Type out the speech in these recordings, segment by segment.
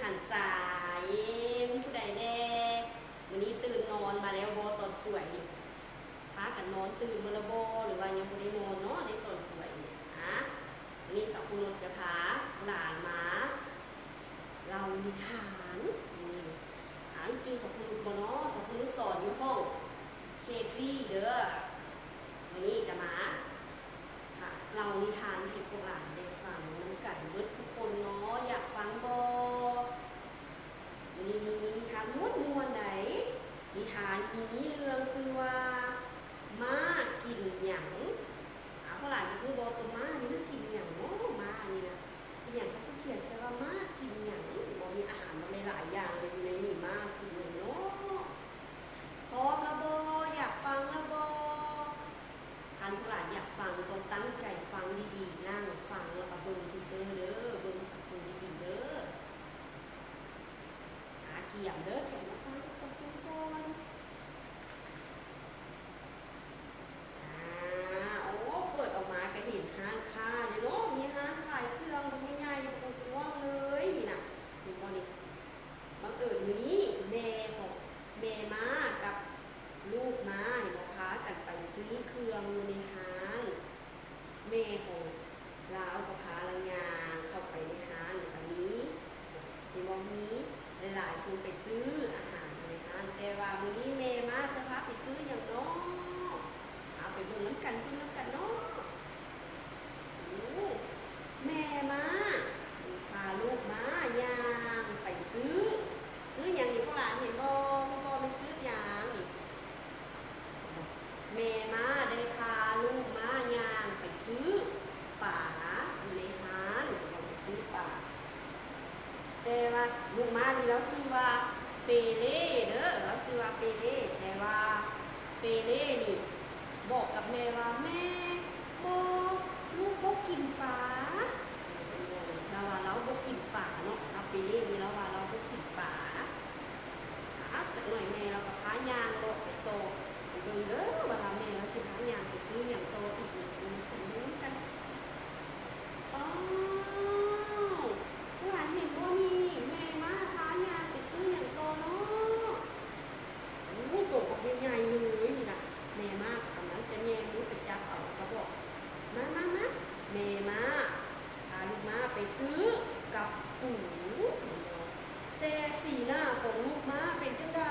หันสายมีผู้ใดแน่วันนี้ตื่นนอนมาแล้วโบตอนสวยนี่พากันนอนตื่นมาแล้วโบหรือว่ายังไม่ได้นอนเนาะในตอนสวยนี่วันนี้สาวคุณรถจะพาหลานมาเรานิทานนี่จื้อสาวคุณรถบ่เนาะสาวคุณรถสอนอยู่ห้องเคทีเด้อวันนี้จะมาเรานิทานให้พวกหลานได้ฟังน้ำกันเบิดทุกคนเนาะอยากฟังบ่วันนี้มีนิทานม้วนไหนนิทานนี้เรื่องชื่อว่าม้ากินหยังพวกหลานจะพูดบอกตัวม้านี่มันกินหยังเนาะม้านี่นะเป็นอย่างเขาเขียนใช่ว่าม้ากินหยังบอกมีอาหารมาหลายอย่างเลยอยู่ในนี่ม้ากินหยังเนาะพร้อมแล้วบ่อยากฟังแล้วบ่ท่านผู้หลานอยากฟังต้องตั้งใจฟังดีๆนั่งฟังแล้วก็เบิ่งที่เซอร์เด้อเบิ่งสักคนดีๆเด้อเกี่ยมเด้อเกี่ยมมาฟังสักคนก่อนโอ้เปิดออกมาก็เห็นห้างค้าเนี่ยเนาะมีห้างขายเครื่องไม่ใหญ่กว้างเลยนี่นะเห็นบ่นี่บังเอิญอยู่นี่แม่ของแม่ม้ากับลูกม้าเห็นบ่พากันไปซื้อเครื่องอยู่ในห้างแม่ของลาวกับพาลังยางเข้าไปในห้างแบบนี้เห็นบ่มีหลายๆคนไปซื้ออาหารในห้างแต่ว่ามื้อนี้แม่ม้าจะพาไปซื้ออย่างเนาะเอาไปเบิ่งน้ำกันกินน้ำกันเนาะแม่ม้าพาลูกม้าย่างไปซื้ออย่างนี้พวกหลานเห็นบ่มันซื้ออย่างนี่แม่ม้าได้พาลูกม้าย่างไปซื้อป่าอยู่ในห้างไปซื้อป่าแต่ว่าลูกม้านี่เราซื้อว่าเปเล่เด้อเราซื้อว่าเปเล่แต่ว่าเปเล่นี่บอกกับแม่ว่าแม่บอกลูกบอกกินปลาเราว่าเราบอกกินปลาเนาะเราเปเล่นี่เราว่าเราบอกกินปลาจากหน่อยแม่เราก็พายางโตไปโตเบิ่งเด้อว่าเราแม่เราสิพายางไปซื้ออย่างโตอีกกันอ๋อหลานเห็นว่ามีแม่มาพายางไปซื้ออย่างโตเนาะโอ้โตออกใหญ่ๆเลยนี่นะแม่มากำลังจะแย่งลูกไปจับเอาก็บอกมาแม่มาพาลูกมาไปซื้อกับปูแต่สีหน้าของลูกมาเป็นจังได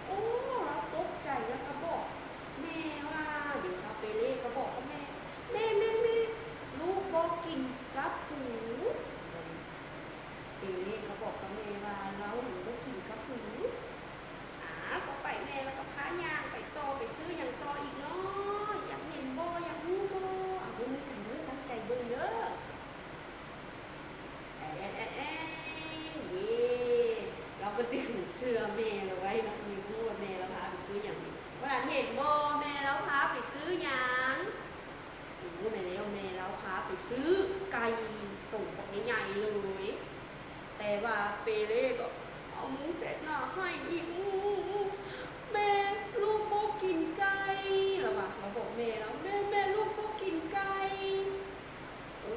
โอ้เราตกใจแล้วก็บอกแม่ว่าเดี๋ยวเราไปเล่ก็บอกว่าแม่ลูกบอกกินกับปูเปเล่ก็บอกกับแม่ว่าเราเห็นบอกกินกับปูก็ไปแม่แล้วก็พายางไปต่อไปซื้ออย่างต่ออีกเนาะอยากเห็นบ่อยากรู้บ่เอาเบิ่งกันเด้อตั้งใจเบิ่งเด้อเราก็ดึงเสื้อแม่เราไว้นะมีพูดแม่เราพาไปซื้ออย่างนี้ว่าเห็นบ่แม่เราพาไปซื้ออย่างรู้ไหมแล้วแม่เราพาไปซื้อไก่ตุ่มแบบใหญ่ๆเลยแต่ว่าเปเล่ก็เอาหมูเสร็จหน้าให้อีกแม่ลูกโบกินไก่หรอวะเราบอกแม่แล้วแม่ลูกโบกินไก่โอ้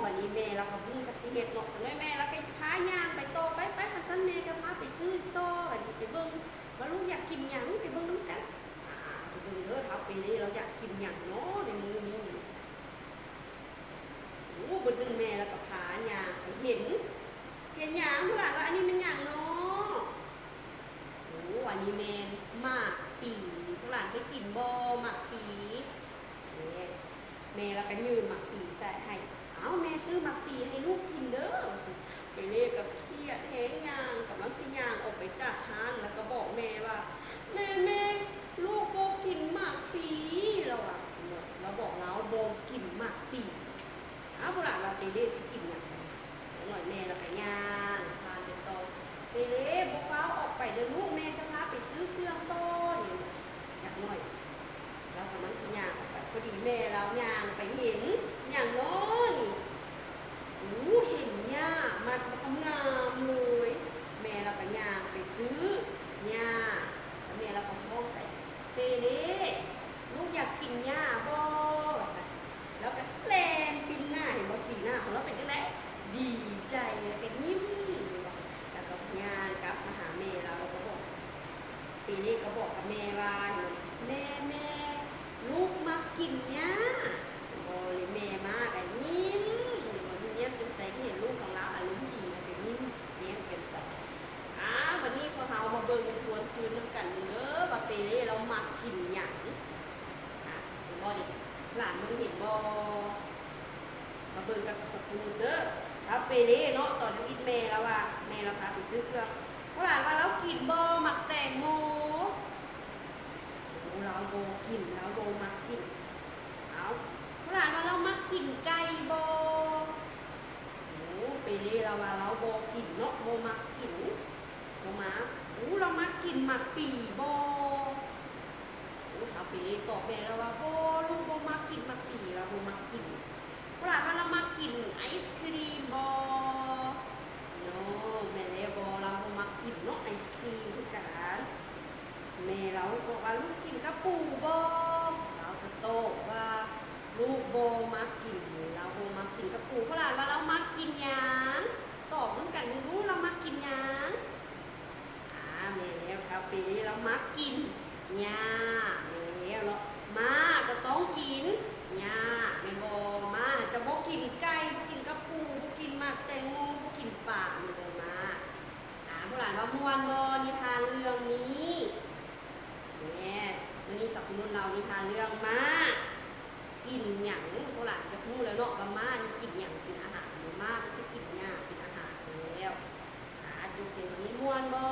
วันนี้แม่เราก็พุ่งจากสิเฮ็ดเนาะแต่แม่เราไปพายางไปโตไปคันซั่นแม่จะพาไปซื้อโตกันไปเบิ่งว่าลูกอยากกินหยังไปเบิ่งน้ำกันไปเบิ่งเด้อครับปีนี้เราอยากกินหยังเนาะในมื้อนี้โอ้บ่ดึงแม่แล้วก็พายางไปเห็นหยังผู้หลานว่าอันนี้มันหยังเนาะโอ้อันนี้แม่หมากปีผู้หลานไปกินบ่หมากปีแม่แล้วก็ยืนหมากปีใส่ให้แม่ซื้อหมากปีให้ลูกกินเด้อไปเรียกกับเครียดแห้งยางกับลังสิยางออกไปจากห้างแล้วก็บอกแม่ว่าแม่ลูกโบกินหมากปีเราบอกเราโบกินหมากปีผู้หลานว่าไปเรียกสิกินอย่างไรจังหน่อยแม่แล้วก็ยางพานไปโตไปเรียกบุฟ้าออกไปเดินลูกแม่จะพาไปซื้อเครื่องโตจากหน่อยแล้วก็มันสิยางออกไปพอดีแม่เรายางไปเห็นอย่างน้อยเห็นหญ้ามันงามเลยแม่เราก็ยางไปซื้อหญ้าแล้วแม่เราก็มองใส่เปเล่ลูกอยากกินหญ้าบ่ใส่แล้วก็แลนปินหน้าเห็นบ่สีหน้าของเราเป็นจังได๋ดีใจแล้วก็ยิ้ม กกินหยังเห็นบ่ดิหลานมึงเห็นบ่มาเบิ่งกับสกุลเด้อแล้วเปเล่เนาะตอนนั้นอิดแม่แล้วว่าแม่เราพาไปซื้อเครื่องเพราะหลานว่าเรากินบ่หมักแตงโมเราโบกินเราโบมักกินเอาเพราะหลานว่าเรามักกินไก่บ่เปเล่เราว่าเราโบกินเนาะโบมักกินโบมาเรามักกินหมักปีบ่เอาเปเล่ตอบแม่แล้วว่าโบลูกโบมักกินหมักปีเราโบมักกินเพราะว่าเรามากินไอศครีมบอโน่แม่เล่บอเรามากินเนาะไอศครีมด้วยกันแม่เราบอกว่าลูกกินกระปูบอเราจะโตว่าลูกโบมากินเราโบมากินกระปูเพราะว่าเรามากินยางตอบเหมือนกันรู้เรามากินยางแม่แล้วครับปีนี้เรามากินยาแม่แล้วเนาะมาจะต้องกินยาแม่บอมาจะบ่กินไก่บ่กินกระปูบ่กินหมักแตงโมบ่กินป่าแม่บอมาพวกหลานว่าม่วนบ่นิทานเรื่องนี้เนี่ยวันนี้สักนุ่นเรานิทานเรื่องมากินหยังพวกหลานจะพูดแล้วเนาะว่ามานี่กินหยังเป็นอาหารมามันจะกินหยังเป็นอาหารแล้วจุดเด่นวันนี้ม่วนบ่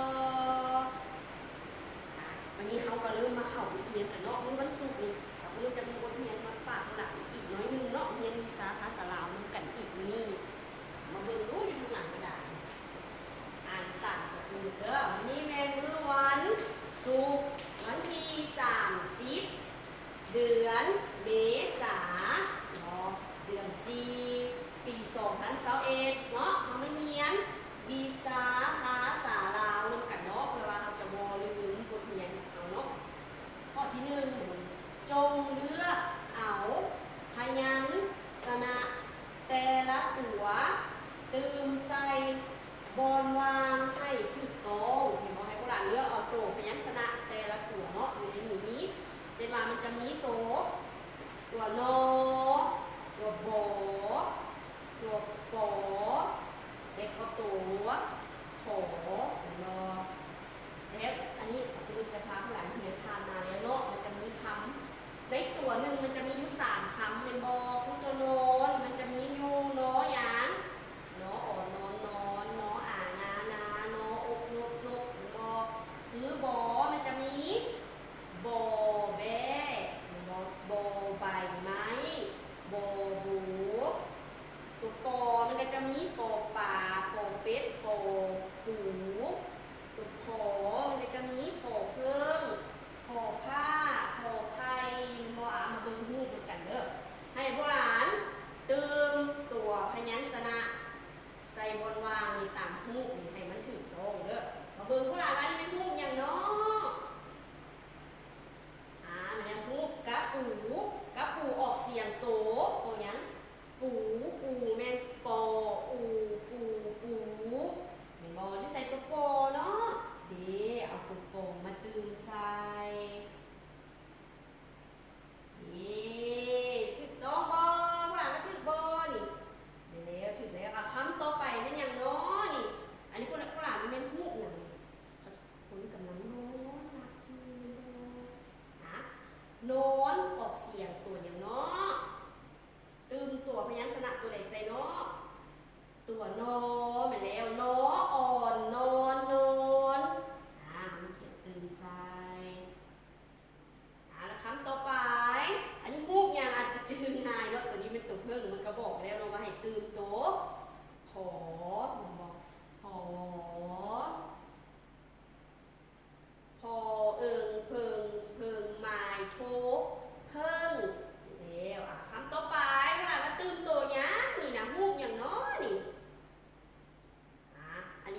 วันนี้เขาก็เริ่มมาเข้าบทเรียนกันเนาะวันศุกร์นี่สองคนจะมีบทเรียนมาฝากหลังอีกน้อยนึงเนาะเรียนวิชาภาษาลาวมันกันอีกนี่มาเบิ่งรู้อยู่ทางหลังกระดาษอ่านต่างสกุลเด้อวันนี้แม่มื้อวันศุกร์วันที่30เดือนเมษาเนาะเดือน4ปี2021เนาะเขาไม่เรียนวิชาภาษาลาวนำกันเนาะเพื่อว่าเราจะบ่ลืมบทเรียนเอาเนาะข้อที่1จงเลือกเอาพยัญชนะแต่ละตัวตื่มใส่บอนวางให้ถูกต้องเห็นบ่ให้พวกเราเลือกเอาตัวพยัญชนะแต่ละตัวเนาะอยู่ในนี้เช่นว่ามันจะมีตัวนอตัวบอตัวปอเด็กก็ตัวขอรอแล้วอันนี้สักครู่จะพาผู้หลานเรียนทานมาแล้วเนาะมันจะมีคำในตัวหนึ่งมันจะมีอยู่3คำเป็นบอคือตัวนอนมันจะมีอยู่นอหยางนออ่อนนอนนอนนออ่านานานออกนกนกบอคือบอมันจะมีบอแบบอใบไม้บอบูตัวปอมันก็จะมีปอปลาปอเป็ดปอหูตัวพอมันก็จะมีปอเครื่องปอผ้าปอไทยมอมาเบิ่งรูปกันเด้อให้พวกหลานเติมตัวพยัญชนะใส่บนวางนี่ตามรูปนี่ให้มันถูกต้องเด้อมาเบิ่งพวกหลานว่านี่เป็นรูปอย่างเนาะมันยังรูปกะปูออกเสียงโตยังปูแม่นปอปูเห็นบอที่ใส่ตัวปอเนาะเดี๋ยวเอาตัวปอมาตื่นใส่ถึกต้องบอพวกหลานมาถึกบอนี่แล้วถึกแล้วคำต่อไปเป็นอย่างเนาะนี่อันนี้พวกหลานมันเป็นหูอย่างนี้คนกำลังนอนหลับอยู่นอนออกเสียงตัวอย่างเนาะตื่มตัวพยัญชนะตัวไหนใส่เนาะตัวนอไปแล้วนออ่อนนอนมันเขียนตื่มใส่แล้วคำต่อไปอันนี้ฮูกอย่างอาจจะจืดง่ายเนาะตัวนี้เป็นตัวเพิ่งมันก็บอกแล้วเราว่าให้ตื่มตัวขอบอกขอพอเอิงเพิงหมายโทเพิ่งแล้วคำต่อไปเวลามาตื่มตัวนี้นี่นะฮูกอย่างน้อยนี่อัน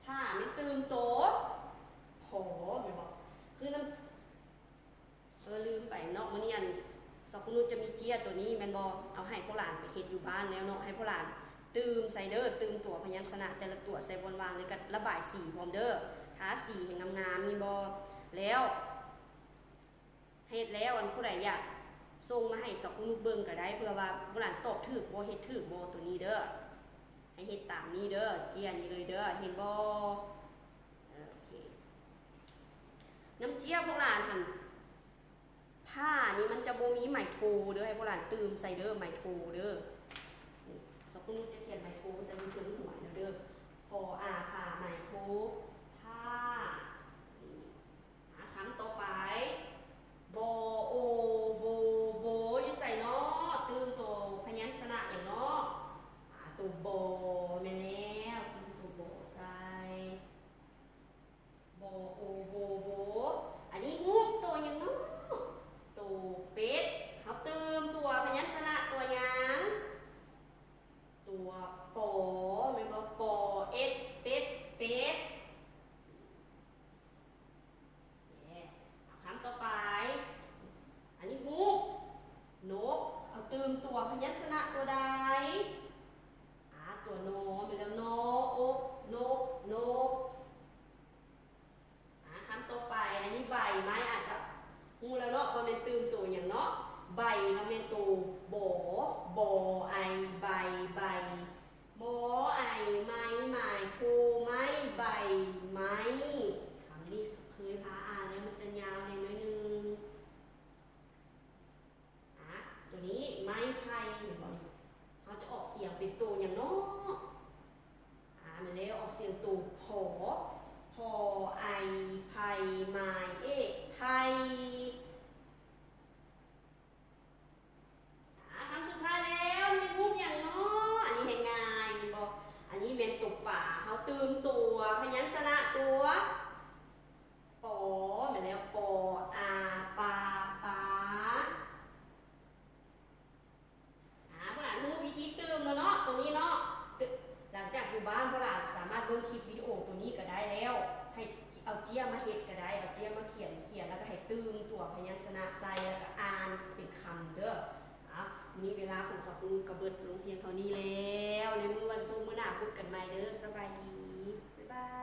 ผ้านี่ตื่มโตโหไม่บอกคือน้ำลืมไปเนาะมื้อนี้อันสกุลจะมีเจียตัวนี้แม่นบ่เอาให้พวกหลานไปเฮ็ดอยู่บ้านแล้วเนาะให้พวกหลานตื่มใส่เด้อตื่มตัวพยัญชนะแต่ละตัวใส่บนวางเลยก็ระบายสีพร้อมเด้อทาสีให้งามๆนี่บ่แล้วเฮ็ดแล้วอันผู้ใดอยากส่งมาให้สกุลเบิ่งก็ได้เพื่อว่าพวกหลานตอบถูกบ่เฮ็ดถูกบ่ตัวนี้เด้อให้เฮ็ดตามนี้เด้อเจียนี้เลยเด้อเห็นบ่โอเคน้ำเจียพวกหลานหั่นผ้านี่มันจะบ่มีไหมโทเด้อให้พวกหลานตื่มใส่เด้อไหมโทเด้อสกุลจะเขียนไหมโทใส่บนถึงหัวเด้อพอผ้าไหมโทผ้าคำต่อไปโบโอโบโบอยู่ใส่เนาะตื่มตัวพยัญชนะอย่างเนาะตัวโบแม่แล้วตื่มตัวโบใส่โบโอโบโบอันนี้งูตัวอย่างเนาะตัวเป็ดเขาตื่มตัวพยัญชนะตัวอย่างตัวโปแม่นบ่โปเอ็ดเป็ดเป็ดคำต่อไปอันนี้ฮูกนกเอาตื่มตัวพยัญชนะตัวใดตัวโนไปแล้วโนอกนกนกคำต่อไปอันนี้ใบไม้อาจจะฮูแล้วเนาะว่าเป็นตื่มตัวอย่างเนาะใบแล้วเป็นตัวโบไอใบใบโบไอไม้ไม้ทูไม้ใบไม้คำนี้เคยพาอ่านแล้วมันจะยาวในน้อยนึงตัวนี้ไม้ไผ่เห็นบ่นี่เขาจะออกเสียงเป็นตัวอย่างเนาะมันแล้วออกเสียงตัวพอไอไผ่ไม้ไผ่คำสุดท้ายแล้วเป็นรูปอย่างเนาะอันนี้ให้ง่ายเห็นบ่อันนี้เป็นตัวป่าเขาตื่มตัวพยัญชนะตัวปอมาแล้วปอปาพวกหลานรู้วิธีตื่มแล้วเนาะตัวนี้เนาะหลังจากอยู่บ้านพวกหลานสามารถเบิ่งคลิปวิดีโอตัวนี้ก็ได้แล้วให้เอาเจียมาเฮ็ดก็ได้เอาเจียมาเขียนแล้วก็ให้ตื่มตัวพยัญชนะใส่แล้วก็อ่านเป็นคำเด้อวันนี้เวลาของสกุลกระเบิดลงเพียงเท่านี้แล้วในมื้อวันศุกร์มื้อหน้าพบกันใหม่เด้อสบายดีบ๊ายบาย